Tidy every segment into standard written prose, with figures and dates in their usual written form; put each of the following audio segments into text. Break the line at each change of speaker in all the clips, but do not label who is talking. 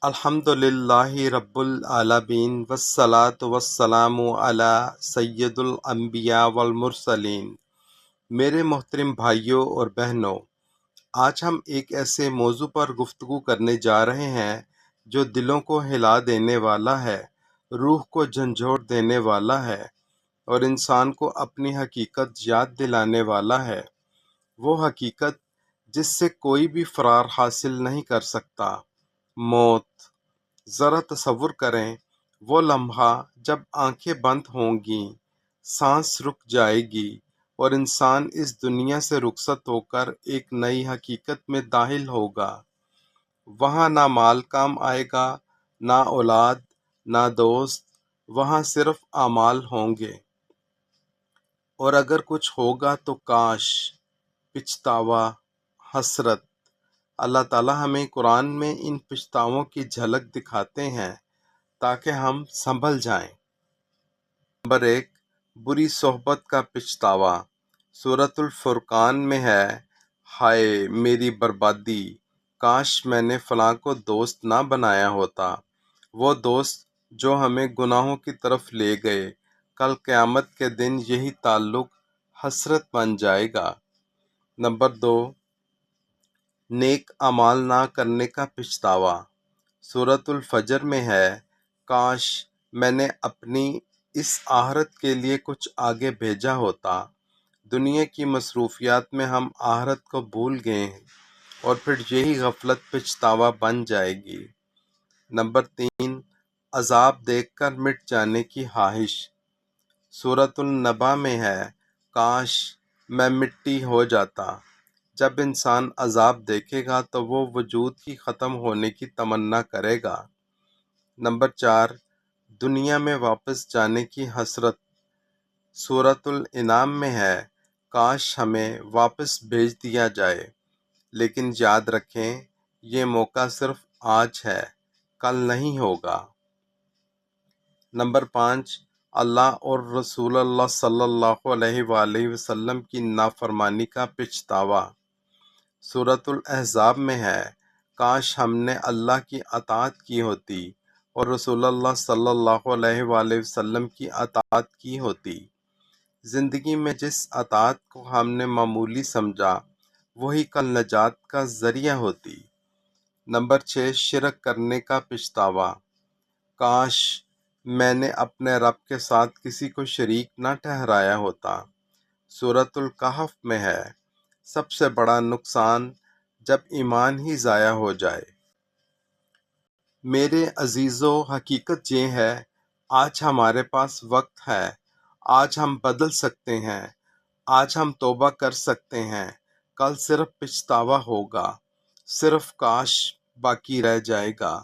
الحمدللہ رب العالمین والصلاة والسلام علی سید الانبیاء والمرسلین۔ میرے محترم بھائیوں اور بہنوں، آج ہم ایک ایسے موضوع پر گفتگو کرنے جا رہے ہیں جو دلوں کو ہلا دینے والا ہے، روح کو جھنجھوڑ دینے والا ہے اور انسان کو اپنی حقیقت یاد دلانے والا ہے۔ وہ حقیقت جس سے کوئی بھی فرار حاصل نہیں کر سکتا، موت۔ ذرا تصور کریں وہ لمحہ جب آنکھیں بند ہوں گی، سانس رک جائے گی اور انسان اس دنیا سے رخصت ہو کر ایک نئی حقیقت میں داخل ہوگا۔ وہاں نہ مال کام آئے گا، نہ اولاد، نہ دوست، وہاں صرف اعمال ہوں گے۔ اور اگر کچھ ہوگا تو کاش، پچھتاوا، حسرت۔ اللہ تعالیٰ ہمیں قرآن میں ان پچھتاووں کی جھلک دکھاتے ہیں تاکہ ہم سنبھل جائیں۔ نمبر 1، بری صحبت کا پچھتاوا۔ سورۃ الفرقان میں ہے، ہائے میری بربادی، کاش میں نے فلاں کو دوست نہ بنایا ہوتا، وہ دوست جو ہمیں گناہوں کی طرف لے گئے، کل قیامت کے دن یہی تعلق حسرت بن جائے گا۔ نمبر 2، نیک اعمال نہ کرنے کا پچھتاوا۔ سورۃ الفجر میں ہے، کاش میں نے اپنی اس آخرت کے لیے کچھ آگے بھیجا ہوتا۔ دنیا کی مصروفیات میں ہم آخرت کو بھول گئے ہیں اور پھر یہی غفلت پچھتاوا بن جائے گی۔ نمبر 3، عذاب دیکھ کر مٹ جانے کی خواہش۔ سورۃ النبا میں ہے، کاش میں مٹی ہو جاتا۔ جب انسان عذاب دیکھے گا تو وہ وجود ہی ختم ہونے کی تمنا کرے گا۔ نمبر 4، دنیا میں واپس جانے کی حسرت۔ سورۃ الانعام میں ہے، کاش ہمیں واپس بھیج دیا جائے، لیکن یاد رکھیں یہ موقع صرف آج ہے، کل نہیں ہوگا۔ نمبر 5، اللہ اور رسول اللہ صلی اللہ علیہ وآلہ وسلم کی نافرمانی کا پچھتاوا۔ سورۃ الاحزاب میں ہے، کاش ہم نے اللہ کی اطاعت کی ہوتی اور رسول اللہ صلی اللہ علیہ وآلہ وسلم کی اطاعت کی ہوتی۔ زندگی میں جس اطاعت کو ہم نے معمولی سمجھا، وہی کل نجات کا ذریعہ ہوتی۔ نمبر 6، شرک کرنے کا پچھتاوا۔ کاش میں نے اپنے رب کے ساتھ کسی کو شریک نہ ٹھہرایا ہوتا۔ سورۃ الکہف میں ہے، سب سے بڑا نقصان جب ایمان ہی ضائع ہو جائے۔ میرے عزیزو، حقیقت یہ ہے، آج ہمارے پاس وقت ہے، آج ہم بدل سکتے ہیں، آج ہم توبہ کر سکتے ہیں، کل صرف پچھتاوا ہوگا، صرف کاش باقی رہ جائے گا۔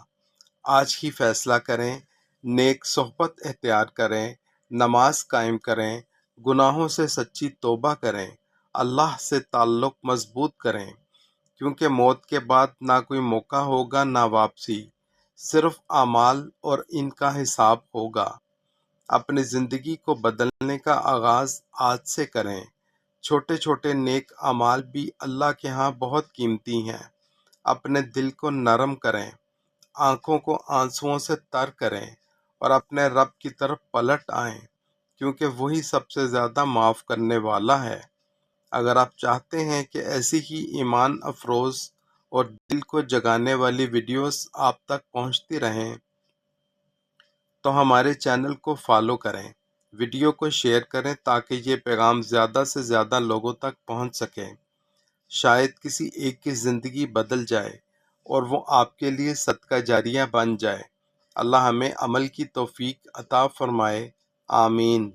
آج ہی فیصلہ کریں، نیک صحبت اختیار کریں، نماز قائم کریں، گناہوں سے سچی توبہ کریں، اللہ سے تعلق مضبوط کریں، کیونکہ موت کے بعد نہ کوئی موقع ہوگا نہ واپسی، صرف اعمال اور ان کا حساب ہوگا۔ اپنی زندگی کو بدلنے کا آغاز آج سے کریں۔ چھوٹے چھوٹے نیک اعمال بھی اللہ کے ہاں بہت قیمتی ہیں۔ اپنے دل کو نرم کریں، آنکھوں کو آنسوؤں سے تر کریں اور اپنے رب کی طرف پلٹ آئیں، کیونکہ وہی سب سے زیادہ معاف کرنے والا ہے۔ اگر آپ چاہتے ہیں کہ ایسی ہی ایمان افروز اور دل کو جگانے والی ویڈیوز آپ تک پہنچتی رہیں تو ہمارے چینل کو فالو کریں، ویڈیو کو شیئر کریں تاکہ یہ پیغام زیادہ سے زیادہ لوگوں تک پہنچ سکے۔ شاید کسی ایک کی زندگی بدل جائے اور وہ آپ کے لیے صدقہ جاریہ بن جائے۔ اللہ ہمیں عمل کی توفیق عطا فرمائے، آمین۔